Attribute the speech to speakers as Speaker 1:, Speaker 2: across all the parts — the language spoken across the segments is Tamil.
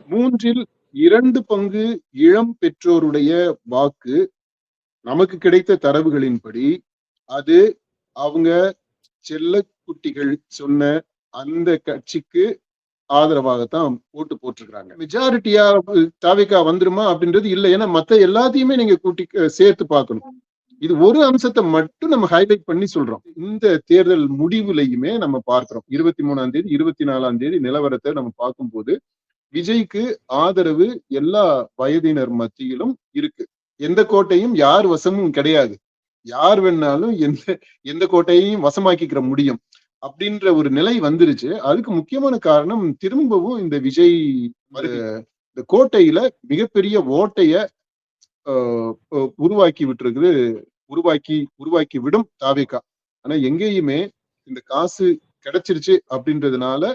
Speaker 1: மூன்றில் 2 பங்கு இளம் பெற்றோருடைய வாக்கு நமக்கு கிடைத்த தரவுகளின்படி அது அவங்க செல்ல குட்டிகள் சொன்ன அந்த கட்சிக்கு ஆதரவாகத்தான் ஓட்டு போட்டிருக்கிறாங்க. மெஜாரிட்டியா தாவேகா வந்துருமா அப்படின்றது இல்லை. ஏன்னா மத்த எல்லாத்தையுமே நீங்க கூட்டி சேர்த்து பார்க்கணும். இது ஒரு அம்சத்தை மட்டும் நம்ம ஹைலைட் பண்ணி சொல்றோம். இந்த தேர்தல் முடிவுலையுமே நம்ம பார்க்கிறோம். 23ஆம் தேதி 24ஆம் தேதி நிலவரத்தை நம்ம பார்க்கும்போது விஜய்க்கு ஆதரவு எல்லா வயதினர் மத்தியிலும் இருக்கு. எந்த கோட்டையும் யார் வசமும் கிடையாது. யார் வேணாலும் எந்த கோட்டையையும் வசமாக்கிக்கிற முடியும் அப்படின்ற ஒரு நிலை வந்துருச்சு. அதுக்கு முக்கியமான காரணம் திரும்பவும் இந்த விஜய் இந்த கோட்டையில மிகப்பெரிய ஓட்டைய உருவாக்கி விட்டுருக்குது. உருவாக்கி விடும் தாவேகா. ஆனா எங்கேயுமே இந்த காசு கிடைச்சிருச்சு அப்படின்றதுனால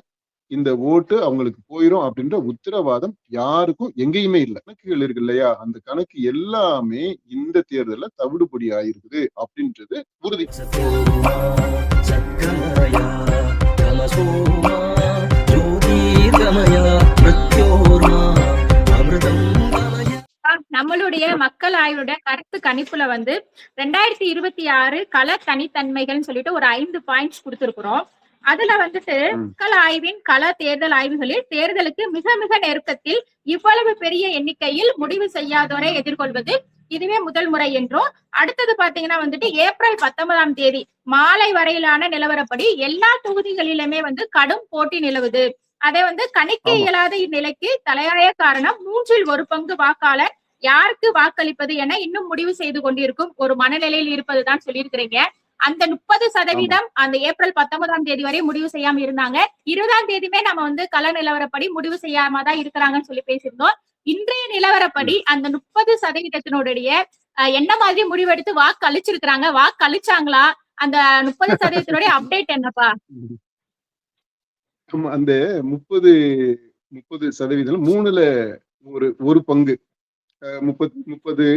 Speaker 1: இந்த ஓட்டு அவங்களுக்கு போயிரும் அப்படின்ற உத்தரவாதம் யாருக்கும் எங்கேயுமே இல்லை. கணக்குகள் இருக்கு இல்லையா, அந்த கணக்கு எல்லாமே இந்த தேர்தல்ல தவிடுபடி ஆயிருக்குது அப்படின்றது உறுதி.
Speaker 2: நம்மளுடைய மக்கள் ஆய்வுடைய கருத்து கணிப்புல 2026 கள தனித்தன்மைகள்னு சொல்லிட்டு ஒரு 5 பாயிண்ட்ஸ் கொடுத்திருக்கிறோம். அதுல மக்கள் ஆய்வின் கள தேர்தல் ஆய்வுகளில் தேர்தலுக்கு மிக மிக நெருக்கத்தில் இவ்வளவு பெரிய எண்ணிக்கையில் முடிவு செய்யாதோரை எதிர்கொள்வது இதுவே முதல் முறை என்றும், அடுத்தது பாத்தீங்கன்னா ஏப்ரல் 19ஆம் தேதி மாலை வரையிலான நிலவரப்படி எல்லா தொகுதிகளிலுமே கடும் போட்டி நிலவுது. அதை கணிக்க இயலாத இந்நிலைக்கு தலையாய காரணம் 1/3 பங்கு வாக்காளர் யாருக்கு வாக்களிப்பது என இன்னும் முடிவு செய்து கொண்டிருக்கும் ஒரு மனநிலையில் இருப்பதுதான் சொல்லியிருக்கிறீங்க. அந்த 30% அந்த ஏப்ரல் 19ஆம் தேதி வரை முடிவு செய்யாம இருந்தாங்க. 20ஆம் தேதியுமே நம்ம கள நிலவரப்படி முடிவு செய்யாம தான் இருக்கிறாங்கன்னு சொல்லி பேசியிருந்தோம். இன்றைய நிலவரப்படி அந்த 30%னுடைய என்ன மாதிரி முடிவெடுத்து வாக்கு அளிச்சிருக்கிறாங்க, வாக்கு அளிச்சாங்களா, அந்த 30%னுடைய அப்டேட் என்னப்பா?
Speaker 1: அந்த 30% 3ல ஒரு பங்கு 30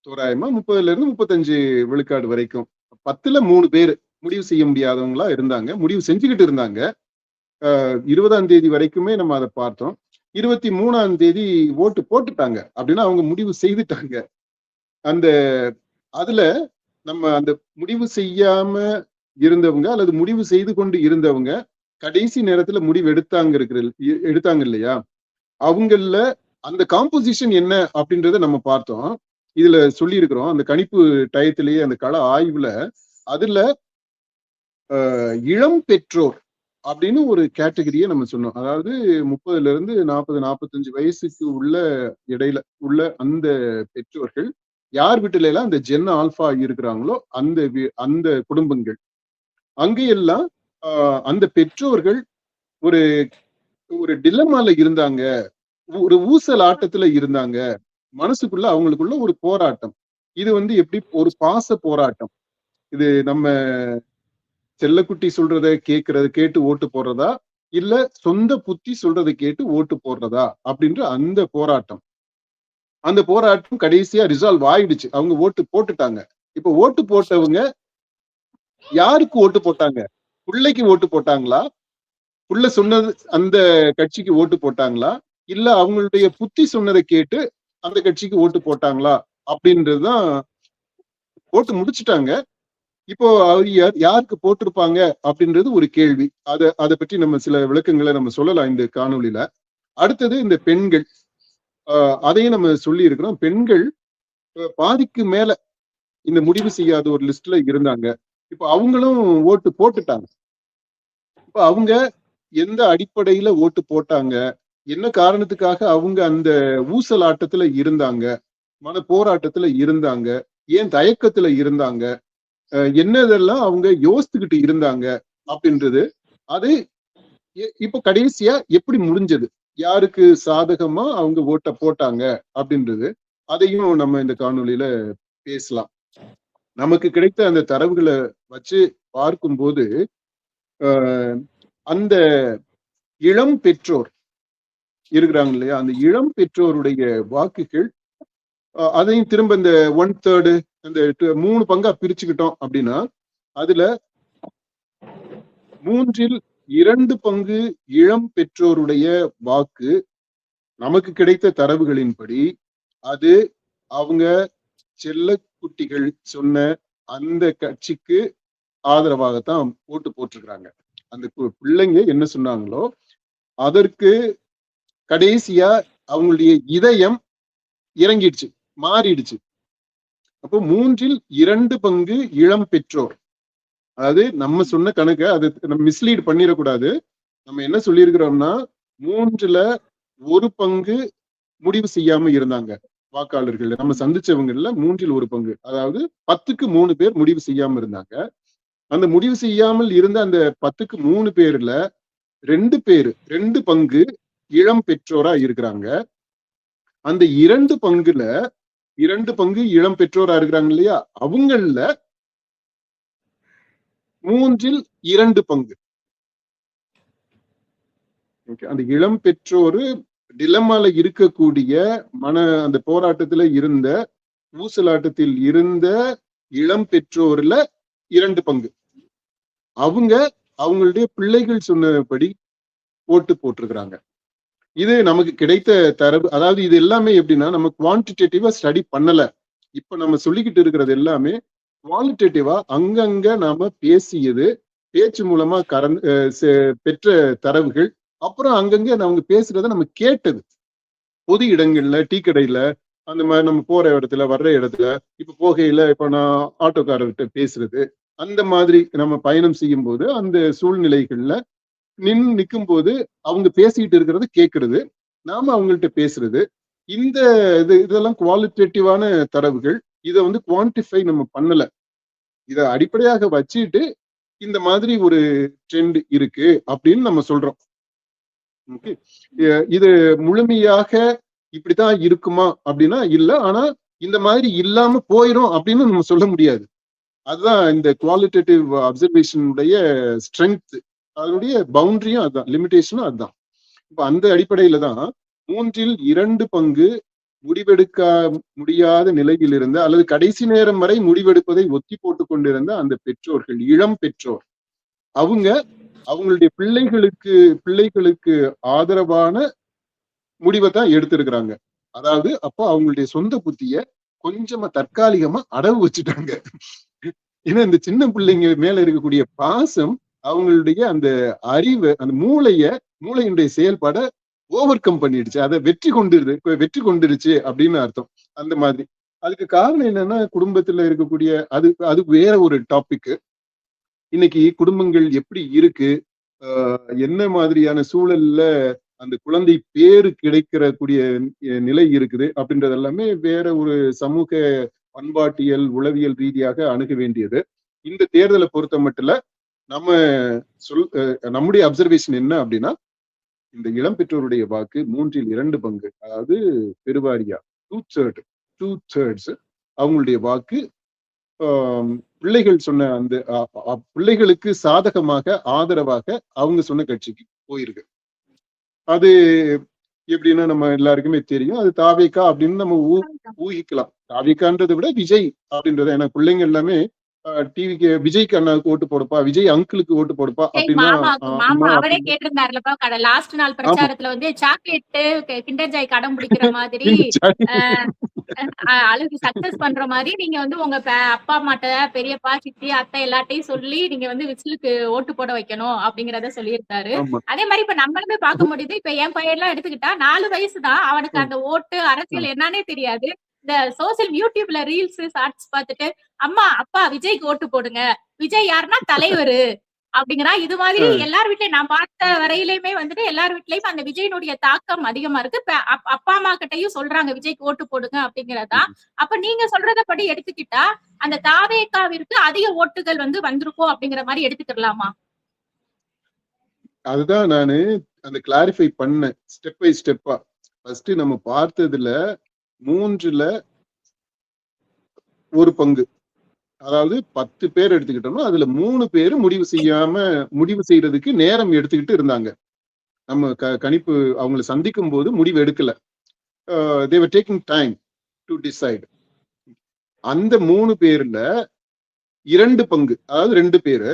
Speaker 1: தோராயமா 30ல இருந்து 35 விழுக்காடு வரைக்கும் 10ல 3 பேர் முடிவு செய்ய முடியாதவங்களா இருந்தாங்க. முடிவு செஞ்சுக்கிட்டு இருந்தாங்க. 20ஆம் தேதி வரைக்குமே நம்ம அதை பார்த்தோம். 23ஆம் தேதி ஓட்டு போட்டுட்டாங்க அப்படின்னா அவங்க முடிவு செய்துட்டாங்க. அதுல நம்ம அந்த முடிவு செய்யாம இருந்தவங்க அல்லது முடிவு செய்து கொண்டு இருந்தவங்க கடைசி நேரத்துல முடிவு எடுத்தாங்க இல்லையா, அவங்கள அந்த காம்போசிஷன் என்ன அப்படின்றத நம்ம பார்த்தோம். இதுல சொல்லி இருக்கிறோம் அந்த கணிப்பு டயத்திலேயே அந்த கள ஆய்வுல. அதுல இளம் பெற்றோர் அப்படின்னு ஒரு கேட்டகரியை நம்ம சொன்னோம். அதாவது 30ல இருந்து 40-45 வயசுக்கு இடையில உள்ள அந்த பெற்றோர்கள் யார் வீட்டுல எல்லாம் அந்த ஜென் ஆல்பா இருக்கிறாங்களோ அந்த குடும்பங்கள் அங்கெல்லாம் அந்த பெற்றோர்கள் ஒரு ஒரு டிலமால இருந்தாங்க, ஒரு ஊசல் ஆட்டத்துல இருந்தாங்க. மனசுக்குள்ள அவங்களுக்குள்ள ஒரு போராட்டம். இது எப்படி ஒரு பாச போராட்டம். இது நம்ம செல்லக்குட்டி சொல்றத கேட்டு ஓட்டு போடுறதா, இல்ல சொந்த புத்தி சொல்றதை கேட்டு ஓட்டு போடுறதா அப்படின்ற அந்த போராட்டம் கடைசியா ரிசால்வ் ஆயிடுச்சு. அவங்க ஓட்டு போட்டுட்டாங்க. இப்ப ஓட்டு போட்டவங்க யாருக்கு ஓட்டு போட்டாங்க? பிள்ளைக்கு ஓட்டு போட்டாங்களா, புள்ள சொன்னது அந்த கட்சிக்கு ஓட்டு போட்டாங்களா, இல்ல அவங்களுடைய புத்தி சொன்னதை கேட்டு அந்த கட்சிக்கு ஓட்டு போட்டாங்களா அப்படின்றதுதான். ஓட்டு முடிச்சுட்டாங்க. இப்போ யாருக்கு போட்டிருப்பாங்க அப்படின்றது ஒரு கேள்வி. அதை பற்றி நம்ம சில விளக்கங்களை நம்ம சொல்லலாம் இந்த காணொலியில. அடுத்தது இந்த பெண்கள், அதையும் நம்ம சொல்லி இருக்கிறோம். பெண்கள் பாதிக்கு மேல இந்த முடிவு செய்யாத ஒரு லிஸ்ட்ல இருந்தாங்க. இப்ப அவங்களும் ஓட்டு போட்டுட்டாங்க. இப்ப அவங்க எந்த அடிப்படையில ஓட்டு போட்டாங்க, என்ன காரணத்துக்காக அவங்க அந்த ஊசலாட்டத்துல இருந்தாங்க, மன போராட்டத்துல இருந்தாங்க, ஏன் தயக்கத்துல இருந்தாங்க, என்னதெல்லாம் அவங்க யோசித்துக்கிட்டு இருந்தாங்க அப்படின்றது, அது இப்ப கடைசியா எப்படி முடிஞ்சது, யாருக்கு சாதகமா அவங்க ஓட்ட போட்டாங்க அப்படின்றது, அதையும் நம்ம இந்த காணொலியில பேசலாம். நமக்கு கிடைத்த அந்த தரவுகளை வச்சு பார்க்கும்போது அந்த இளம் பெற்றோர் இருக்கிறாங்க இல்லையா, அந்த இளம் பெற்றோருடைய வாக்குகள், அதையும் திரும்ப இந்த 1/3 அந்த 3 பங்கா பிரிச்சுக்கிட்டோம் அப்படின்னா, அதுல 3ல் 2 பங்கு இளம் பெற்றோருடைய வாக்கு நமக்கு கிடைத்த தரவுகளின்படி அது அவங்க செல்ல குட்டிகள் சொன்ன அந்த கட்சிக்கு ஆதரவாகத்தான் ஓட்டு போட்டிருக்கிறாங்க. அந்த பிள்ளைங்க என்ன சொன்னாங்களோ அதற்கு கடைசியா அவங்களுடைய இதயம் இறங்கிடுச்சு, மாறிடுச்சு. அப்போ 2/3 பங்கு இளம் பெற்றோர், அதாவது நம்ம சொன்ன கணக்கு அது நம்ம மிஸ்லீட் பண்ணிடக்கூடாது. நம்ம என்ன சொல்லியிருக்கிறோம்னா 1/3 பங்கு முடிவு செய்யாம இருந்தாங்க வாக்காளர்கள். நம்ம சந்திச்சவங்கல 1/3 பங்கு, அதாவது 10க்கு 3 பேர் முடிவு செய்யாம இருந்தாங்க. அந்த முடிவு செய்யாமல் இருந்த அந்த 10க்கு 3 பேர்ல 2 பங்கு இளம் பெற்றோரா இருக்கிறாங்க. அந்த 2 பங்கு இளம் பெற்றோரா இருக்கிறாங்க இல்லையா, அவங்கள 2/3 பங்கு. அந்த இளம் பெற்றோரு டிலமால இருக்கக்கூடிய அந்த போராட்டத்துல இருந்த ஊசலாட்டத்தில் இருந்த இளம் பெற்றோர்ல 2 பங்கு. அவங்களுடைய பிள்ளைகள் சொன்னபடி ஓட்டு போட்டிருக்கிறாங்க. இது நமக்கு கிடைத்த தரவு. அதாவது இது எல்லாமே எப்படின்னா நம்ம குவான்டிடேட்டிவா ஸ்டடி பண்ணல. இப்ப நம்ம சொல்லிக்கிட்டு இருக்கிறது எல்லாமே குவாலிட்டேட்டிவா அங்கங்க நாம பேசியது, பேச்சு மூலமா பெற்ற தரவுகள், அப்புறம் அங்கங்க அவங்க பேசுறத நம்ம கேட்டது. பொது இடங்கள்ல, டீ கடையில, அந்த மாதிரி நம்ம போற இடத்துல வர்ற இடத்துல, இப்ப போகையில இப்ப நான் ஆட்டோக்காரர்கிட்ட பேசுறது, அந்த மாதிரி நம்ம பயணம் செய்யும் போது அந்த சூழ்நிலைகள்ல நிற்கும் போது அவங்க பேசிட்டு இருக்கிறது கேட்கறது, நாம அவங்கள்ட்ட பேசுறது, இதெல்லாம் குவாலிட்டேட்டிவான தரவுகள். இதை குவான்டிஃபை நம்ம பண்ணல. இதை அடிப்படையாக வச்சுட்டு இந்த மாதிரி ஒரு ட்ரெண்ட் இருக்கு அப்படின்னு நம்ம சொல்றோம். இது முழுமையாக இப்படித்தான் இருக்குமா அப்படின்னா இல்ல. ஆனா இந்த மாதிரி இல்லாம போயிடும் அப்படின்னு நம்ம சொல்ல முடியாது. அதுதான் இந்த குவாலிட்டேட்டிவ் அப்சர்வேஷனுடைய ஸ்ட்ரென்த். அதனுடைய பவுண்டரியும் அதுதான், லிமிடேஷனும் அதுதான். இப்ப அந்த அடிப்படையில தான் 2/3 பங்கு முடிவெடுக்க முடியாத நிலையில் இருந்த அல்லது கடைசி நேரம் வரை முடிவெடுப்பதை ஒத்தி போட்டுக் கொண்டிருந்த அந்த பெற்றோர்கள், இளம் பெற்றோர், அவங்களுடைய பிள்ளைகளுக்கு ஆதரவான முடிவை தான் எடுத்திருக்கிறாங்க. அதாவது அப்போ அவங்களுடைய சொந்த புத்திய கொஞ்சமா தற்காலிகமா அடவு வச்சுட்டாங்க. ஏன்னா இந்த சின்ன பிள்ளைங்க மேல இருக்கக்கூடிய பாசம் அவங்களுடைய அந்த அறிவை, அந்த மூளையினுடைய செயல்பாட ஓவர் கம் பண்ணிடுச்சு. அதை வெற்றி கொண்டுருச்சு அப்படின்னு அர்த்தம். அந்த மாதிரி அதுக்கு காரணம் என்னன்னா குடும்பத்துல இருக்கக்கூடிய அது வேற ஒரு டாபிக். இன்னைக்கு குடும்பங்கள் எப்படி இருக்கு, என்ன மாதிரியான சூழல்ல அந்த குழந்தை பேரு கிடைக்கக்கூடிய நிலை இருக்குது அப்படின்றது எல்லாமே வேற ஒரு சமூக பண்பாட்டியல் உளவியல் ரீதியாக அணுக வேண்டியது. இந்த தேர்தலை பொறுத்த மட்டும் நம்முடைய அப்சர்வேஷன் என்ன அப்படின்னா, இந்த இளம் பெற்றோருடைய வாக்கு 2/3 பங்கு, அதாவது பெருவாரியா 2/3 அவங்களுடைய வாக்கு பிள்ளைகள் சொன்ன அந்த பிள்ளைகளுக்கு சாதகமாக ஆதரவாக அவங்க சொன்ன கட்சிக்கு போயிருக்கு. அது எப்படின்னா நம்ம எல்லாருக்குமே தெரியும். அது தாவேகா அப்படின்னு நம்ம ஊகிக்கலாம். தாவேகான்றதை விட விஜய் அப்படின்றத, ஏன்னா பிள்ளைங்க எல்லாமே டிவிக்கு விஜய்க்கு அண்ணாவுக்கு ஓட்டு போடுப்பா, விஜய் அங்கிளுக்கு ஓட்டு போடுப்பா அப்படின்னா
Speaker 2: அவரே கேட்டிருந்தாருலப்பா லாஸ்ட் நாள் பிரச்சாரத்துல சாக்லேட் கிண்டர் ஜாய் கடம் பிடிக்கிற மாதிரி அழுகு சக்சஸ் பண்ற மாதிரி நீங்க உங்க அப்பா அம்மாட்ட, பெரியப்பா, சித்தி, அத்தை எல்லாத்தையும் சொல்லி நீங்க விசிலுக்கு ஓட்டு போட வைக்கணும் அப்படிங்கறத சொல்லியிருக்காரு. அதே மாதிரி இப்ப நம்மளுமே பார்க்க முடியுது. இப்ப என் பையன் எல்லாம் எடுத்துக்கிட்டா 4 வயசுதான், அவனுக்கு அந்த ஓட்டு அரசியல் என்னன்னே தெரியாது. இந்த சோசியல் யூடியூப்ல ரீல்ஸ் ஷார்ட்ஸ் பார்த்துட்டு அம்மா அப்பா விஜய்க்கு ஓட்டு போடுங்க, விஜய் யாருன்னா தலைவரு அப்படிங்கிறா. இது மாதிரி எல்லார் வீட்லயும் நான் பார்த்த வரையிலுமே எல்லார் வீட்லயும் அந்த விஜயனுடைய தாக்கம் அதிகமா இருக்கு. அப்பா அம்மா கிட்டையும் சொல்றாங்க விஜய்க்கு ஓட்டு போடுங்க அப்படிங்கறதா. அப்ப நீங்க சொல்றத படி எடுத்துக்கிட்டா அந்த தாவேகாவிற்கு அதிக ஓட்டுகள் வந்திருக்கும் அப்படிங்கிற மாதிரி எடுத்துக்கலாமா?
Speaker 1: அதுதான் நானு அந்த கிளாரிஃபை பண்ணேன் ஸ்டெப் பை ஸ்டெப்பா. ஃபர்ஸ்ட் நம்ம பார்த்ததுல 1/3 பங்கு, அதாவது 10 பேர் எடுத்துக்கிட்டோம்னா அதுல 3 பேர் முடிவு செய்யறதுக்கு நேரம் எடுத்துக்கிட்டு இருந்தாங்க. நம்ம கணிப்பு அவங்களை சந்திக்கும் போது முடிவு எடுக்கல. they were taking time to decide. அந்த 3 பேர்ல 2 பங்கு, அதாவது 2 பேரு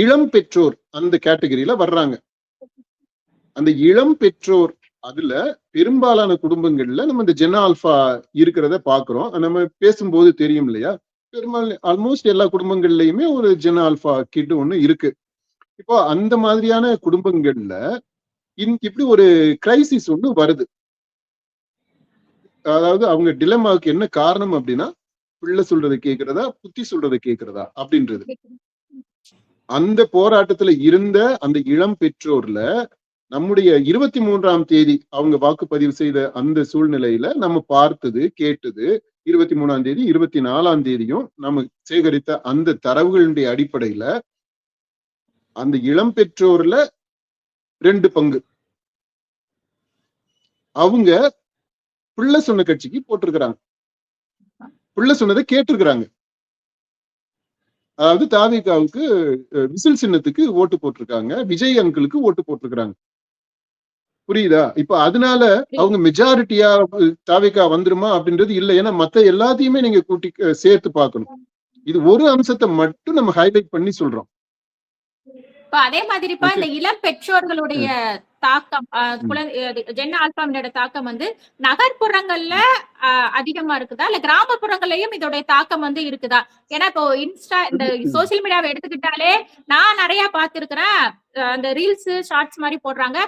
Speaker 1: இளம் பெற்றோர் அந்த கேட்டகரியில வர்றாங்க. அந்த இளம் பெற்றோர் அதுல பெரும்பாலான குடும்பங்கள்ல நம்ம இந்த ஜென் ஆல்பா இருக்கிறத பாக்குறோம். நம்ம பேசும்போது தெரியும் இல்லையா? பெரும்பாலும் ஆல்மோஸ்ட் எல்லா குடும்பங்கள்லயுமே ஒரு ஜென் ஆல்பா கிட் ஒண்ணு இருக்கு. இப்போ அந்த மாதிரியான குடும்பங்கள்ல இப்படி ஒரு கிரைசிஸ் ஒண்ணு வருது. அதாவது அவங்க டிலமாவுக்கு என்ன காரணம் அப்படின்னா, பிள்ளை சொல்றதை கேட்கிறதா, புத்தி சொல்றதை கேட்கிறதா அப்படின்றது. அந்த போராட்டத்துல இருந்த அந்த இளம் பெற்றோர்ல நம்முடைய 23ஆம் தேதி அவங்க வாக்குப்பதிவு செய்த அந்த சூழ்நிலையில நம்ம பார்த்தது, கேட்டது 23ஆம் தேதி, 24ஆம் தேதியும் நம்ம சேகரித்த அந்த தரவுகளுடைய அடிப்படையில அந்த இளம் பெற்றோர்ல 2 பங்கு அவங்க பிள்ளை சொன்ன கட்சிக்கு போட்டிருக்கிறாங்க. பிள்ளை சொன்னதை கேட்டிருக்கிறாங்க. அதாவது தாவேகாவுக்கு விசில் சின்னத்துக்கு ஓட்டு போட்டிருக்காங்க, விஜய் அங்கிளுக்கு ஓட்டு போட்டிருக்கிறாங்க. புரியுதா? இப்ப அதனால அவங்க மெஜாரிட்டியா தாவேகா வந்துருமா அப்படின்றது இல்ல. ஏன்னா மத்த எல்லாத்தையுமே நீங்க கூட்டி சேர்த்து பார்க்கணும். இது ஒரு அம்சத்தை மட்டும் நம்ம ஹைலைட் பண்ணி சொல்றோம்.
Speaker 2: இப்ப அதே மாதிரிப்பா இந்த இளம் பெற்றோர்களுடைய தாக்கம் ஜென் ஆல்பாவினோட தாக்கம் வந்து நகர்ப்புறங்கள்ல அதிகமா இருக்குதா இல்ல கிராமப்புறங்கள்லயும் இதோடைய தாக்கம் வந்து இருக்குதா? ஏன்னா இப்போ இன்ஸ்டா இந்த சோசியல் மீடியாவை எடுத்துக்கிட்டாலே நான் நிறைய பார்த்திருக்கிறேன். அந்த ரீல்ஸ் ஷார்ட்ஸ் மாதிரி போடுறாங்க.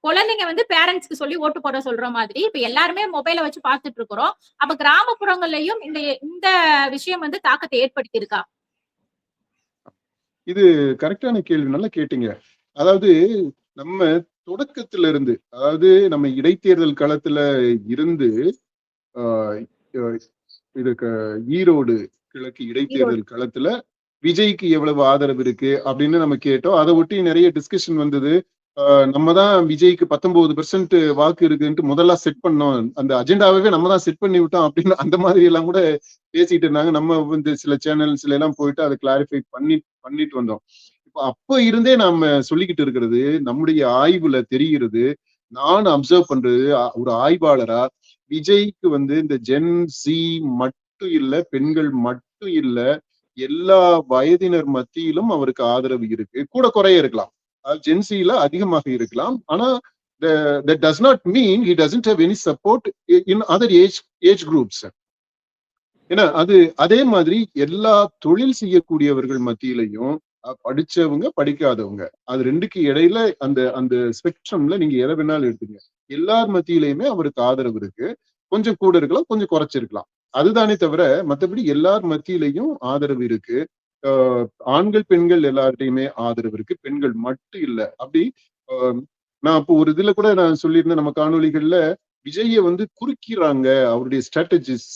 Speaker 2: குழந்தைங்க வந்து பேரண்ட்ஸ்க்கு சொல்லி ஓட்டு போட சொல்ற மாதிரி இப்ப எல்லாருமே மொபைலை வச்சு பார்த்துட்டு இருக்கிறோம். அப்ப கிராமப்புறங்கள்லயும் இந்த விஷயம் வந்து தாக்கத்தை ஏற்படுத்தி இருக்கா?
Speaker 1: இது கரெக்டான கேள்வி, நல்லா கேட்டீங்க. அதாவது நம்ம தொடக்கத்துல இருந்து, அதாவது நம்ம இடைத்தேர்தல் களத்துல இருந்து இதுக்கு ஈரோடு கிழக்கு இடைத்தேர்தல் களத்துல விஜய்க்கு எவ்வளவு ஆதரவு இருக்கு அப்படின்னு நம்ம கேட்டோம். அதை ஒட்டி நிறைய டிஸ்கஷன் வந்தது. நம்ம தான் விஜய்க்கு 19% வாக்கு இருக்குன்ட்டு முதல்ல செட் பண்ணோம், அந்த அஜெண்டாவே நம்ம தான் செட் பண்ணி விட்டோம் அப்படின்னு அந்த மாதிரி எல்லாம் கூட பேசிட்டு இருந்தாங்க. நம்ம வந்து சில சேனல்ஸ்ல எல்லாம் போயிட்டு அதை கிளாரிஃபை பண்ணிட்டு வந்தோம். இப்போ அப்ப இருந்தே நாம சொல்லிக்கிட்டு இருக்கிறது, நம்முடைய ஆய்வுல தெரிகிறது, நான் அப்சர்வ் பண்றது ஒரு ஆய்வாளரா, விஜய்க்கு வந்து இந்த ஜென் ஜி மட்டும் இல்ல, பெண்கள் மட்டும் இல்ல, எல்லா வயதினர் மத்தியிலும் அவருக்கு ஆதரவு இருக்கு. கூட குறைய இருக்கலாம், ஜென்சில அதிகமாக இருக்கலாம். ஆனா that does not mean he doesn't have any support in other age groups. ஏன்னா அது அதே மாதிரி எல்லா தொழில் செய்யக்கூடியவர்கள் மத்தியிலையும், படிச்சவங்க படிக்காதவங்க, அது ரெண்டுக்கு இடையில அந்த அந்த ஸ்பெக்ட்ரம்ல நீங்க எதை வேணாலும் எடுத்துங்க, எல்லார் மத்தியிலையுமே அவருக்கு ஆதரவு இருக்கு. கொஞ்சம் கூட இருக்கலாம், கொஞ்சம் குறைச்சிருக்கலாம், அதுதானே தவிர மற்றபடி எல்லார் மத்தியிலையும் ஆதரவு இருக்கு. ஆண்கள் பெண்கள் எல்லார்ட்டையுமே ஆதரவு இருக்கு, பெண்கள் மட்டும் இல்ல. அப்படி நான் இப்போ ஒரு இதுல கூட நான் சொல்லியிருந்தேன், நம்ம காணொலிகள்ல விஜய வந்து குறுக்கிறாங்க அவருடைய ஸ்ட்ராட்டஜிஸ்,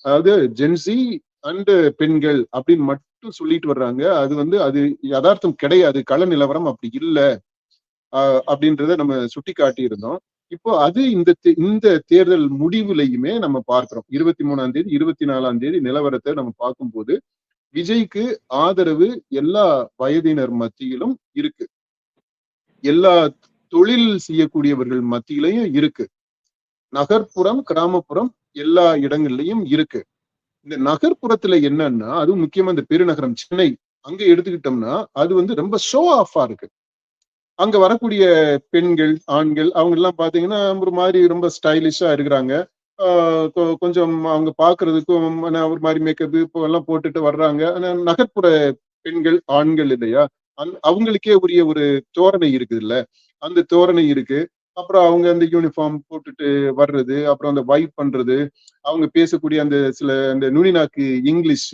Speaker 1: அதாவது ஜென்சி அண்ட் பெண்கள் அப்படின்னு மட்டும் சொல்லிட்டு வர்றாங்க. அது வந்து அது யதார்த்தம் கிடையாது, கள நிலவரம் அப்படி இல்ல அப்படின்றத நம்ம சுட்டி காட்டி இருந்தோம். இப்போ அது இந்த தேர்தல் முடிவுலையுமே நம்ம பார்க்கிறோம். 23ஆம் தேதி 24ஆம் தேதி நிலவரத்தை நம்ம பார்க்கும்போது விஜய்க்கு ஆதரவு எல்லா வயதினர் மத்தியிலும் இருக்கு, எல்லா தொழில் செய்யக்கூடியவர்கள் மத்தியிலையும் இருக்கு, நகர்ப்புறம் கிராமப்புறம் எல்லா இடங்கள்லயும் இருக்கு. இந்த நகர்ப்புறத்துல என்னன்னா, அது முக்கியமா இந்த பெருநகரம் சென்னை அங்க எடுத்துக்கிட்டோம்னா அது வந்து ரொம்ப ஷோ ஆஃபா இருக்கு. அங்க வரக்கூடிய பெண்கள் ஆண்கள் அவங்க எல்லாம் பாத்தீங்கன்னா ஒரு மாதிரி ரொம்ப ஸ்டைலிஷா இருக்கிறாங்க. கொஞ்சம் அவங்க பாக்குறதுக்கும் ஒரு மாதிரி மேக்கப் இப்போ எல்லாம் போட்டுட்டு வர்றாங்க. ஆனா நகர்ப்புற பெண்கள் ஆண்கள் இல்லையா, அவங்களுக்கே உரிய ஒரு தோரணை இருக்குது இல்ல, அந்த தோரணை இருக்கு. அப்புறம் அவங்க அந்த யூனிஃபார்ம் போட்டுட்டு வர்றது, அப்புறம் அந்த வைப் பண்றது, அவங்க பேசக்கூடிய அந்த சில அந்த நுனிநாக்கு இங்கிலீஷ்,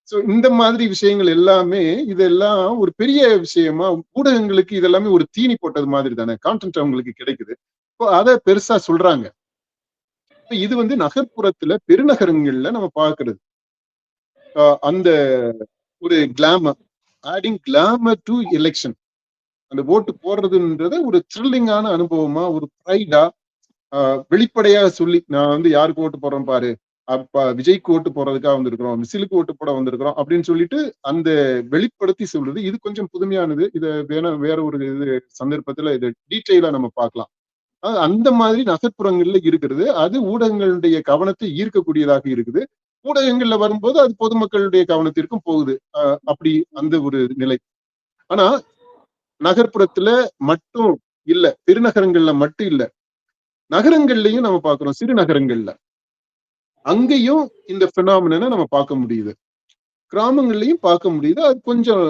Speaker 1: சோ இந்த மாதிரி விஷயங்கள் எல்லாமே இதெல்லாம் ஒரு பெரிய விஷயமா ஊடகங்களுக்கு இதெல்லாமே ஒரு தீனி போட்டது மாதிரி தானே, கான்டென்ட் அவங்களுக்கு கிடைக்குது. இப்போ அதை பெருசா சொல்றாங்க. இது வந்து நகர்ப்புறத்துல பெருநகரங்கள்ல நம்ம பார்க்கிறது அந்த ஒரு glamour, adding glamour to election, அந்த ஓட்டு போடுறதுன்றத ஒரு த்ரில்லிங்கான அனுபவமா, ஒரு ப்ரைடா, வெளிப்படையா சொல்லி நான் வந்து யாருக்கு ஓட்டு போடுறேன் பாரு, அப்ப விஜய்க்கு ஓட்டு போடுறதுக்காக வந்திருக்கிறோம், விசிலுக்கு ஓட்டு போட வந்திருக்கிறோம் அப்படின்னு சொல்லிட்டு அந்த வெளிப்படுத்தி சொல்றது, இது கொஞ்சம் புதுமையானது. இதை வேற ஒரு இது சந்தர்ப்பத்துல இதை டீட்டெயிலா நம்ம பார்க்கலாம். அந்த மாதிரி நகர்ப்புறங்கள்ல இருக்கிறது, அது ஊடகங்களுடைய கவனத்தை ஈர்க்கக்கூடியதாக இருக்குது. ஊடகங்கள்ல வரும்போது அது பொதுமக்களுடைய கவனத்திற்கும் போகுது. அப்படி அந்த ஒரு நிலை. ஆனா நகர்ப்புறத்துல மட்டும் இல்ல, பெருநகரங்கள்ல மட்டும் இல்ல, நகரங்கள்லயும் நம்ம பாக்குறோம், சிறு நகரங்கள்ல அங்கேயும் இந்த பினாமினா நம்ம பார்க்க முடியுது. கிராமங்கள்லயும் பார்க்க முடியுது. அது கொஞ்சம்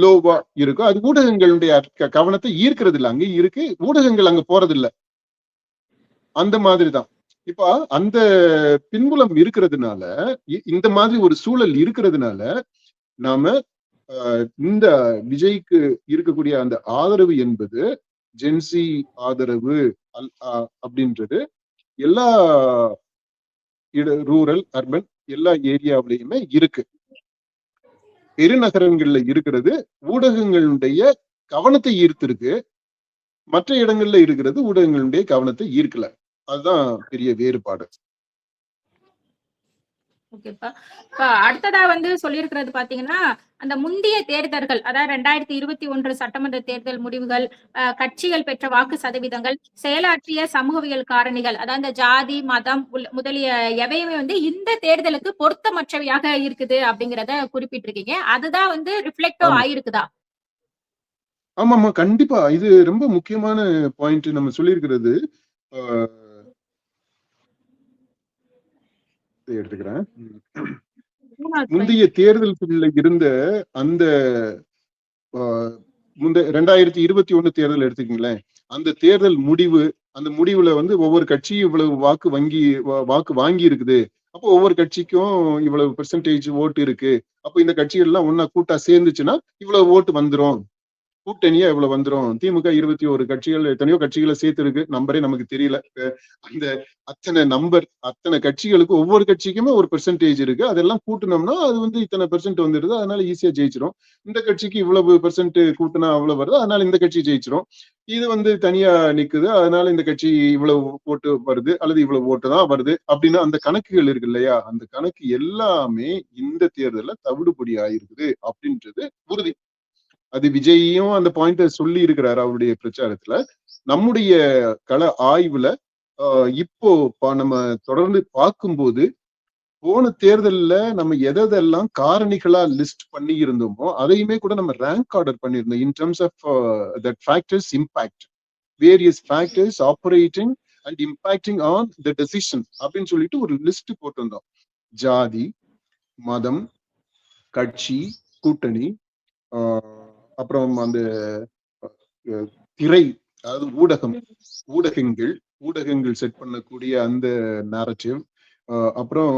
Speaker 1: லோவா இருக்கும். அது ஊடகங்களுடைய கவனத்தை ஈர்க்கிறது இல்லை. அங்கேயும் இருக்கு, ஊடகங்கள் அங்க போறது இல்லை. அந்த மாதிரிதான். இப்ப அந்த பின்புலம் இருக்கிறதுனால, இந்த மாதிரி ஒரு சூழல் இருக்கிறதுனால நாம இந்த விஜய்க்கு இருக்கக்கூடிய அந்த ஆதரவு என்பது ஜென்சி ஆதரவு அப்படின்றது எல்லா ரூரல் அர்பன் எல்லா ஏரியாவிலையுமே இருக்கு. பெருநகரங்கள்ல இருக்கிறது ஊடகங்களுடைய கவனத்தை ஈர்த்திருக்கு, மற்ற இடங்கள்ல இருக்கிறது ஊடகங்களுடைய கவனத்தை ஈர்க்கல. அதுதான் பெரிய வேறுபாடு.
Speaker 2: ஓகேப்பா. இப்ப அடுத்ததா சொல்லியிருக்கிறது பாத்தீங்கன்னா, அந்த முந்தைய தேர்தல்கள், அதாவது 2021 சட்டமன்ற தேர்தல் முடிவுகள், கட்சிகள் பெற்ற வாக்கு சதவீதங்கள், செயலாற்றிய சமூகவியல் காரணிகள், அதாவது இந்த ஜாதி, மதம் முதலிய எவையுமே இந்த தேர்தலுக்கு பொருத்தமற்றவையாக இருக்குது அப்படிங்கிறத குறிப்பிட்டிருக்கீங்க. அதுதான் ரிஃப்ளெக்டோ ஆயிருக்குதா?
Speaker 1: ஆமாமா, கண்டிப்பா. இது ரொம்ப முக்கியமான பாயிண்ட் நம்ம சொல்லியிருக்கிறது. எடுத்துக்கிறேன். முந்தைய தேர்தல்கள்ல இருந்த அந்த 2021 தேர்தல் எடுத்துக்கீங்களேன். அந்த தேர்தல் முடிவு, அந்த முடிவுல ஒவ்வொரு கட்சியும் இவ்வளவு வாக்கு வாங்கி இருக்குது. அப்போ ஒவ்வொரு கட்சிக்கும் இவ்வளவு பெர்சன்டேஜ் ஓட்டு இருக்கு. அப்ப இந்த கட்சிகள் எல்லாம் ஒன்னா கூட்டா சேர்ந்துச்சுன்னா இவ்வளவு ஓட்டு வந்துரும், கூட்டணியா இவ்வளவு வந்துரும். திமுக 21 கட்சிகள், எத்தனையோ கட்சிகளை சேர்த்து இருக்கு, நம்பரே நமக்கு தெரியல. அந்த அத்தனை கட்சிகளுக்கு ஒவ்வொரு கட்சிக்குமே ஒரு பெர்சன்டேஜ் இருக்கு. அதெல்லாம் கூட்டணும்னா அது இத்தனை பெர்சென்ட் வந்துடுது, அதனால ஈஸியா ஜெயிச்சிரும். இந்த கட்சிக்கு இவ்வளவு பெர்சென்ட் கூட்டினா அவ்வளவு வருது, அதனால இந்த கட்சி ஜெயிச்சிரும். இது தனியா நிக்குது, அதனால இந்த கட்சி இவ்வளவு ஓட்டு வருது அல்லது இவ்வளவு ஓட்டு தான் வருது அப்படின்னு அந்த கணக்குகள் இருக்கு இல்லையா, அந்த கணக்கு எல்லாமே இந்த தேர்தல்ல தவிடுபடி ஆயிருக்குது அப்படின்றது உறுதி. அது விஜயும் அந்த பாயிண்ட சொல்லி இருக்கிறாரு அவருடைய பிரச்சாரத்துல. நம்முடைய கள ஆய்வுல இப்போ நம்ம தொடர்ந்து பார்க்கும்போது போன தேர்தல்ல நம்ம எதெல்லாம் காரணிகளா லிஸ்ட் பண்ணி இருந்தோமோ அதையுமே கூட நம்ம ரேங்க் ஆர்டர் பண்ணியிருந்தோம். In terms of that factors impact, various factors operating and impacting on the decision அப்படின்னு சொல்லிட்டு ஒரு லிஸ்ட் போட்டிருந்தோம். ஜாதி, மதம், கட்சி, கூட்டணி, அப்புறம் அந்த திரை, அதாவது ஊடகங்கள் செட் பண்ணக்கூடிய அந்த நேரட்டிவ், அப்புறம்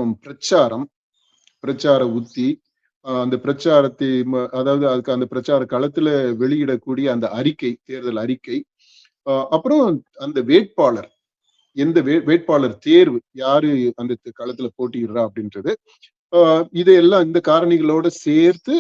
Speaker 1: பிரச்சார உத்தி, அந்த பிரச்சாரத்தை அதாவது அதுக்கு அந்த பிரச்சார களத்துல வெளியிடக்கூடிய அந்த அறிக்கை, தேர்தல் அறிக்கை, அப்புறம் அந்த வேட்பாளர், எந்த வேட்பாளர் தேர்வு, யாரு அந்த களத்துல போட்டியிடுறா அப்படின்றது, இதையெல்லாம் இந்த காரணிகளோட சேர்த்து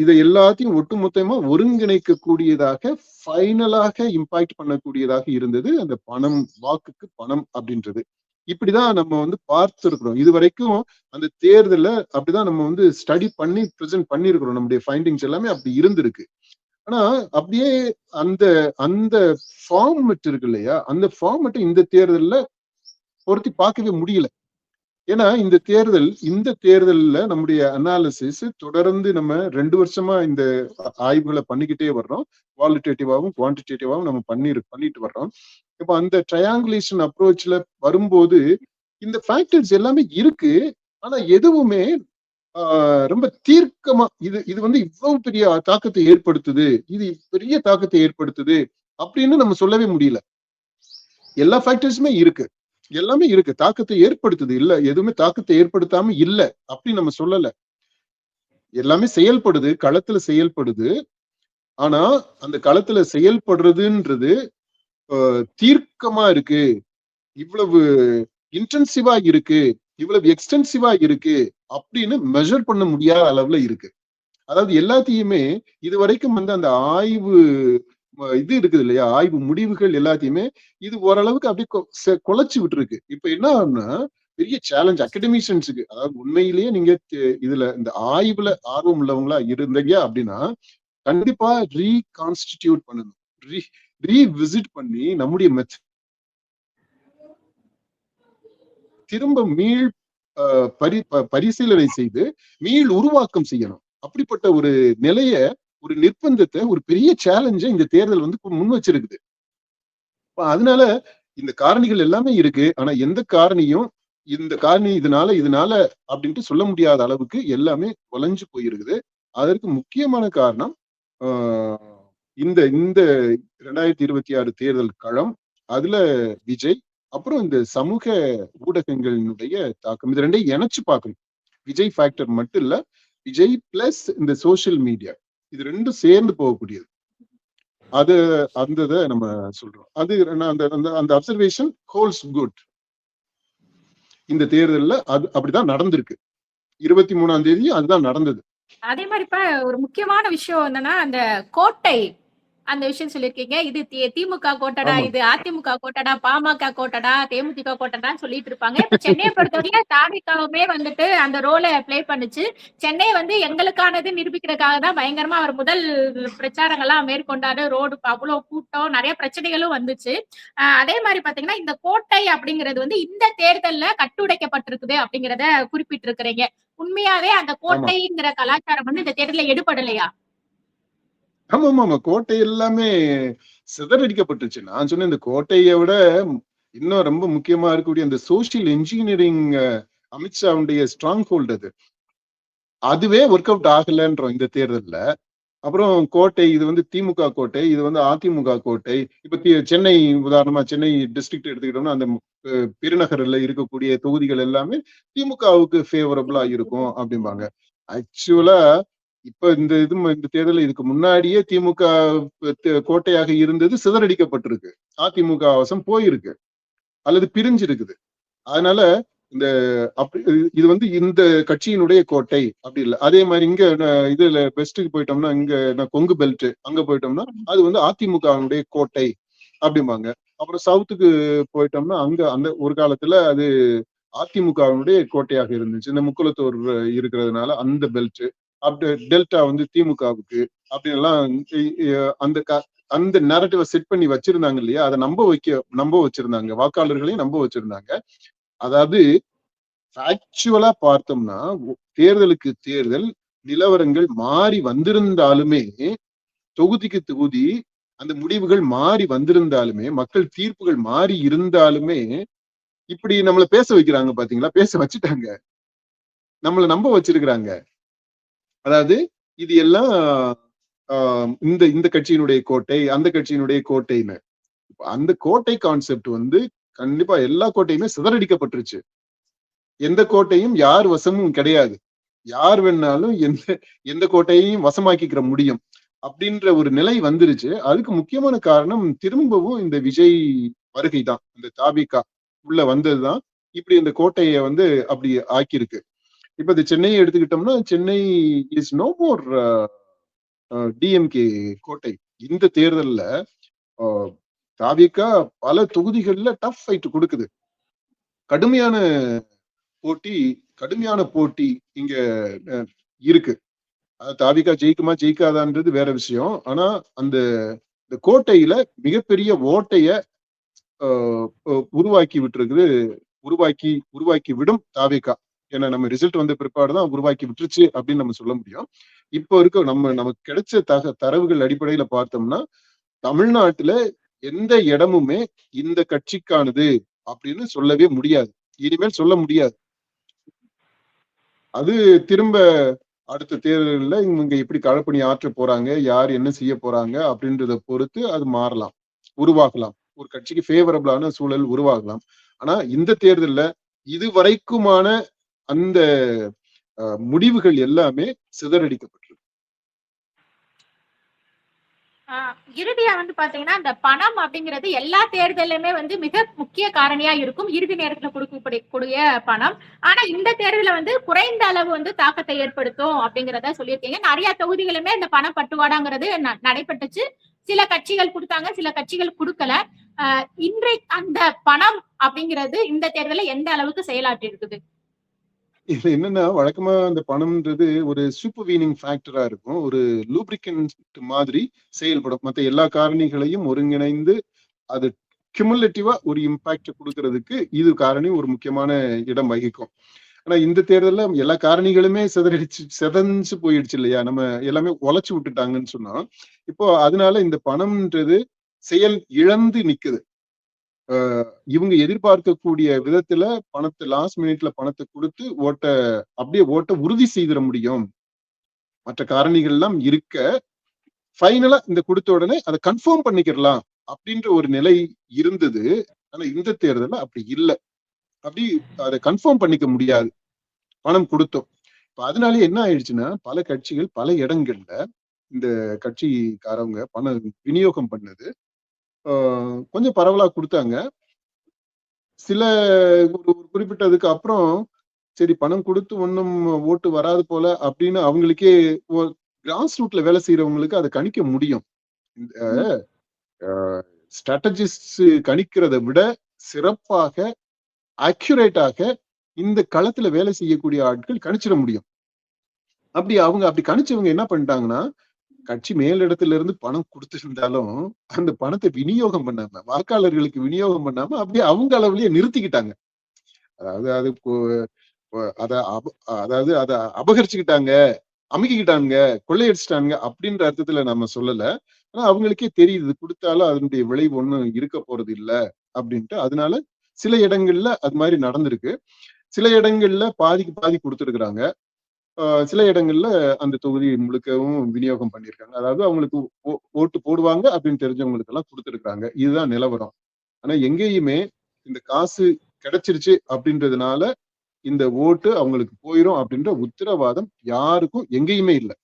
Speaker 1: இதை எல்லாத்தையும் ஒட்டுமொத்தமா ஒருங்கிணைக்க கூடியதாக, ஃபைனலாக இம்பாக்ட் பண்ணக்கூடியதாக இருந்தது அந்த பணம், வாக்குக்கு பணம் அப்படின்றது. இப்படிதான் நம்ம பார்த்திருக்கிறோம். இது வரைக்கும் அந்த தேர்தல அப்படிதான் நம்ம ஸ்டடி பண்ணி பிரசன்ட் பண்ணிருக்கிறோம். நம்முடைய ஃபைண்டிங்ஸ் எல்லாமே அப்படி இருந்திருக்கு. ஆனா அப்படியே அந்த ஃபார்மெட் இருக்கு இல்லையா, அந்த ஃபார்மெட்டை இந்த தேர்தல்ல பொருத்தி பார்க்கவே முடியல. ஏன்னா இந்த தேர்தல்ல நம்முடைய அனாலிசிஸ் தொடர்ந்து நம்ம 2 வருஷமா இந்த ஆய்வுகளை பண்ணிக்கிட்டே வர்றோம். குவாலிட்டேட்டிவாவும் குவான்டிடேட்டிவாவும் நம்ம பண்ணிட்டு வர்றோம். இப்ப அந்த ட்ரையாங்குலேஷன் அப்ரோச்ல வரும்போது இந்த ஃபேக்டர்ஸ் எல்லாமே இருக்கு. ஆனா எதுவுமே ரொம்ப தீர்க்கமா இது இவ்வளவு பெரிய தாக்கத்தை ஏற்படுத்துது, இது பெரிய தாக்கத்தை ஏற்படுத்துது அப்படின்னு நம்ம சொல்லவே முடியல. எல்லா ஃபேக்டர்ஸுமே இருக்கு, எல்லாமே இருக்கு, தாக்கத்தை ஏற்படுத்துது. இல்ல, எதுவுமே தாக்கத்தை ஏற்படுத்தாம இல்ல அப்படி நம்ம சொல்லல. எல்லாமே செயல்படுது, களத்துல செயல்படுது. ஆனா அந்த களத்துல செயல்படுறதுன்றது தீர்க்கமா இருக்கு, இவ்வளவு இன்டென்சிவா இருக்கு, இவ்வளவு எக்ஸ்டென்சிவா இருக்கு அப்படின்னு மெஷர் பண்ண முடியாத அளவுல இருக்கு. அதாவது எல்லாத்தையுமே இது வரைக்கும் அந்த ஆய்வு இது இருக்குது இல்லையா, ஆய்வு முடிவுகள் எல்லாத்தையுமே இது ஓரளவுக்கு அப்படியே குலைச்சு விட்டுருக்கு. இப்ப என்ன ஆகும்னா பெரிய சேலஞ்ச் அகடமிஷியன்ஸுக்கு, அதாவது உண்மையிலேயே நீங்க இதுல இந்த ஆய்வுல ஆர்வம் உள்ளவங்களா இருந்தீங்க அப்படின்னா கண்டிப்பா ரீகான்ஸ்டிடியூட் பண்ணணும், ரீவிசிட் பண்ணி நம்முடைய திரும்ப பரிசீலனை செய்து மீள் உருவாக்கம் செய்யணும். அப்படிப்பட்ட ஒரு நிலைய, ஒரு நிர்பந்தத்தை, ஒரு பெரிய சேலஞ்சை இந்த தேர்தல் முன் வச்சிருக்குது. அதனால இந்த காரணிகள் எல்லாமே இருக்கு. ஆனா எந்த காரணியும் இந்த காரணி இதனால அப்படின்ட்டு சொல்ல முடியாத அளவுக்கு எல்லாமே குலைஞ்சு போயிருக்குது. அதற்கு முக்கியமான காரணம் இந்த இந்த 2026 தேர்தல் களம், அதுல விஜய், அப்புறம் இந்த சமூக ஊடகங்களினுடைய தாக்கம். இது ரெண்டையும் இணைச்சு பார்க்கணும். விஜய் ஃபேக்டர் மட்டும் இல்ல, விஜய் பிளஸ் இந்த சோசியல் மீடியா, இது ரெண்டும் சேர்ந்து போகக்கூடியது. அது அந்த இதை நம்ம சொல்றோம். அது அந்த அந்த அப்சர்வேஷன் ஹோல்ஸ் குட். இந்த தேர்தல்ல அது அப்படிதான் நடந்திருக்கு. 23ஆம் தேதி அதுதான் நடந்தது.
Speaker 2: அதே மாதிரி இப்ப ஒரு முக்கியமான விஷயம் என்னன்னா, அந்த கோட்டை அந்த விஷயம் சொல்லியிருக்கீங்க. இது திமுக கோட்டடா, இது அதிமுக கோட்டடா, பாமக கோட்டடா, தேமுதிக கோட்டடான்னு சொல்லிட்டு இருப்பாங்க. இப்ப சென்னையை பொறுத்தவரையில தாவிகாவுமே வந்துட்டு அந்த ரோலை பிளே பண்ணுச்சு. சென்னை வந்து எங்களுக்கானது நிரூபிக்கிறதுக்காக தான் பயங்கரமா அவர் முதல் பிரச்சாரங்கள்லாம் மேற்கொண்டாரு. ரோடு அவ்வளவு கூட்டம், நிறைய பிரச்சனைகளும் வந்துச்சு. அதே மாதிரி பாத்தீங்கன்னா இந்த கோட்டை அப்படிங்கிறது வந்து இந்த தேர்தல்ல கட்டுடைக்கப்பட்டிருக்குது அப்படிங்கிறத குறிப்பிட்டிருக்கிறீங்க. உண்மையாவே அந்த கோட்டைங்கிற கலாச்சாரம் வந்து இந்த தேர்தல எடுபடலையா?
Speaker 1: ஆமா. கோட்டை எல்லாமே சிதறடிக்கப்பட்டுச்சு. நான் சொன்ன இந்த கோட்டையை விட இன்னும் ரொம்ப முக்கியமா இருக்கக்கூடிய அந்த சோசியல் இன்ஜினியரிங் அமித்ஷாவுடைய ஸ்ட்ராங் ஹோல்டு அதுவே ஒர்க் அவுட் ஆகலன்றோம் இந்த தேர்தல்ல. அப்புறம் கோட்டை, இது வந்து திமுக கோட்டை, இது வந்து அதிமுக கோட்டை. இப்ப சென்னை உதாரணமா சென்னை டிஸ்ட்ரிக்ட் எடுத்துக்கிட்டோம்னா அந்த பெருநகர்ல இருக்கக்கூடிய தொகுதிகள் எல்லாமே திமுகவுக்கு ஃபேவரபிளா இருக்கும் அப்படிம்பாங்க. ஆக்சுவலா இப்ப இந்த தேர்தல் இதுக்கு முன்னாடியே திமுக கோட்டையாக இருந்தது சிதறடிக்கப்பட்டிருக்கு. அதிமுக வசம் போயிருக்கு அல்லது பிரிஞ்சிருக்குது. அதனால இந்த இது வந்து இந்த கட்சியினுடைய கோட்டை அப்படி இல்லை. அதே மாதிரி இங்க இதுல வெஸ்ட்டுக்கு போயிட்டோம்னா, இங்க கொங்கு பெல்ட் அங்க போயிட்டோம்னா அது வந்து அதிமுகவுடைய கோட்டை அப்படிம்பாங்க. அப்புறம் சவுத்துக்கு போயிட்டோம்னா அங்க அந்த ஒரு காலத்துல அது அதிமுகவினுடைய கோட்டையாக இருந்துச்சு. இந்த முக்குளத்தூர் இருக்கிறதுனால அந்த பெல்ட். அப்படி டெல்டா வந்து திமுகவுக்கு அப்படின்னு எல்லாம் அந்த அந்த நேரட்டிவை செட் பண்ணி வச்சிருந்தாங்க இல்லையா, அதை நம்ப வச்சிருந்தாங்க, வாக்காளர்களையும் நம்ப வச்சிருந்தாங்க. அதாவது ஆக்சுவலா பார்த்தோம்னா தேர்தலுக்கு தேர்தல் நிலவரங்கள் மாறி வந்திருந்தாலுமே, தொகுதிக்கு தொகுதி அந்த முடிவுகள் மாறி வந்திருந்தாலுமே, மக்கள் தீர்ப்புகள் மாறி இருந்தாலுமே, இப்படி நம்மள பேச வைக்கிறாங்க பாத்தீங்களா, பேச வச்சுட்டாங்க, நம்மள நம்ப வச்சிருக்கிறாங்க. அதாவது இது எல்லாம் இந்த இந்த கட்சியினுடைய கோட்டை, அந்த கட்சியினுடைய கோட்டைன்னு. அந்த கோட்டை கான்செப்ட் வந்து கண்டிப்பா எல்லா கோட்டையுமே சிதறடிக்கப்பட்டுருச்சு. எந்த கோட்டையும் யார் வசமும் கிடையாது. யார் வேணாலும் எந்த கோட்டையையும் வசமாக்கிக்கிற முடியும் அப்படின்ற ஒரு நிலை வந்துருச்சு. அதுக்கு முக்கியமான காரணம் திரும்பவும் இந்த விஜய் வருகை தான். இந்த தாபிகா உள்ள வந்ததுதான் இப்படி இந்த கோட்டையை வந்து அப்படி ஆக்கியிருக்கு. இப்ப இந்த சென்னையை எடுத்துக்கிட்டோம்னா, Chennai is no more DMK கோட்டை. இந்த தேர்தல்ல தாபிகா பல தொகுதிகள்ல டஃப் ஃபைட் கொடுக்குது. கடுமையான போட்டி இங்க இருக்கு. தாபிகா ஜெயிக்குமா ஜெயிக்காதான்றது வேற விஷயம். ஆனா அந்த கோட்டையில மிகப்பெரிய ஓட்டைய உருவாக்கி விட்டுருக்குது. உருவாக்கி விடும் தாபிகா. ஏன்னா நம்ம ரிசல்ட் வந்த பிற்பாடுதான் உருவாக்கி விட்டுருச்சு அப்படின்னு நம்ம சொல்ல முடியும். இப்போ இருக்க நமக்கு கிடைச்ச தரவுகள் அடிப்படையில பார்த்தோம்னா, தமிழ்நாட்டுல எந்த இடமுமே இந்த கட்சிக்கானது அப்படின்னு சொல்லவே முடியாது. இனிமேல் சொல்ல முடியாது. அது திரும்ப அடுத்த தேர்தலில் இவங்க எப்படி களப்பணி ஆற்ற போறாங்க, யார் என்ன செய்ய போறாங்க அப்படின்றத பொறுத்து அது மாறலாம், உருவாகலாம். ஒரு கட்சிக்கு ஃபேவரபிளான சூழல் உருவாகலாம். ஆனா இந்த தேர்தல்ல இதுவரைக்குமான அந்த முடிவுகள் எல்லாமே சிதறடிக்கப்பட்டிருக்கு.
Speaker 2: இறுதியா வந்து பாத்தீங்கன்னா அந்த பணம் அப்படிங்கிறது எல்லா தேர்தலுமே வந்து மிக முக்கிய காரணியா இருக்கும். இறுதி நேரத்துல கொடுக்கக்கூடிய பணம். ஆனா இந்த தேர்தல வந்து குறைந்த அளவு வந்து தாக்கத்தை ஏற்படுத்தும் அப்படிங்கிறத சொல்லியிருக்கீங்க. நிறைய தொகுதிகளுமே இந்த பண பட்டுவாடாங்கிறது நடைபெற்றுச்சு. சில கட்சிகள் கொடுத்தாங்க, சில கட்சிகள் கொடுக்கல. இன்றைக்கு அந்த பணம் அப்படிங்கிறது இந்த தேர்தல எந்த அளவுக்கு செயலாற்றி இருக்குது?
Speaker 1: இதுல என்னன்னா, வழக்கமா அந்த பணம்ன்றது ஒரு சூப்பர்வீனிங் ஃபேக்டரா இருக்கும். ஒரு லூப்ரிகன்ட் மாதிரி செயல்படும். மத்த எல்லா காரணிகளையும் ஒருங்கிணைந்து அது கியூமுலேட்டிவா ஒரு இம்பாக்ட் கொடுக்கறதுக்கு இது காரணி ஒரு முக்கியமான இடம் வகிக்கும். ஆனா இந்த தேர்தல்ல எல்லா காரணிகளுமே செதஞ்சு போயிடுச்சு இல்லையா, நம்ம எல்லாமே உழைச்சு விட்டுட்டாங்கன்னு சொன்னா. இப்போ அதனால இந்த பணம்ன்றது செயல் இழந்து நிக்குது. இவங்க எதிர்பார்க்கக்கூடிய விதத்துல பணத்தை லாஸ்ட் மினிட்ல பணத்தை கொடுத்து ஓட்ட உறுதி செய்திட முடியும். மற்ற காரணிகள் எல்லாம் இருக்க ஃபைனலா இந்த கொடுத்த உடனே அதை கன்ஃபார்ம் பண்ணிக்கிறலாம் அப்படின்ற ஒரு நிலை இருந்தது. ஆனா இந்த தேர்தல அப்படி இல்லை. அப்படி அதை கன்ஃபார்ம் பண்ணிக்க முடியாது. பணம் கொடுத்தோம். இப்ப அதனால என்ன ஆயிடுச்சுன்னா, பல கட்சிகள் பல இடங்கள்ல இந்த கட்சிக்காரவங்க பணம் விநியோகம் பண்ணது கொஞ்சம் பரவலா கொடுத்தாங்க. சில ஒரு குறிப்பிட்டதுக்கு அப்புறம் சரி பணம் கொடுத்து ஒன்னும் ஓட்டு வராது போல அப்படின்னு அவங்களுக்கே கிராஸ் ரூட்ல வேலை செய்யறவங்களுக்கு அதை கணிக்க முடியும். இந்த ஸ்ட்ராட்டஜிஸ்ட் கணிக்கிறத விட சிறப்பாக அக்யூரேட்டாக இந்த களத்துல வேலை செய்யக்கூடிய ஆட்கள் கணிச்சிட முடியும். அப்படி கணிச்சவங்க என்ன பண்ணிட்டாங்கன்னா, கட்சி மேலிடத்துல இருந்து பணம் கொடுத்திருந்தாலும் அந்த பணத்தை விநியோகம் பண்ணாம, வாக்காளர்களுக்கு விநியோகம் பண்ணாம அப்படியே அவங்க அளவுலயே நிறுத்திக்கிட்டாங்க. அதாவது அதை அபகரிச்சுக்கிட்டாங்க, அமுக்கிக்கிட்டாங்க, கொள்ளையடிச்சிட்டாங்க அப்படின்ற அர்த்தத்துல நம்ம சொல்லல. ஆனா அவங்களுக்கே தெரியுது கொடுத்தாலும் அதனுடைய விளைவு ஒண்ணும் இருக்க போறது இல்லை அப்படின்ட்டு. அதனால சில இடங்கள்ல அது மாதிரி நடந்திருக்கு. சில இடங்கள்ல பாதிக்கு பாதி கொடுத்துருக்குறாங்க. சில இடங்கள்ல அந்த தொகுதி முழுக்கவும் விநியோகம் பண்ணியிருக்காங்க. அதாவது அவங்களுக்கு ஓட்டு போடுவாங்க அப்படின்னு தெரிஞ்சவங்களுக்கு எல்லாம் கொடுத்துருக்காங்க. இதுதான் நிலவரம். ஆனா எங்கேயுமே இந்த காசு கிடைச்சிருச்சு அப்படின்றதுனால இந்த ஓட்டு அவங்களுக்கு போயிரும் அப்படின்ற உத்தரவாதம் யாருக்கும் எங்கேயுமே இல்லை.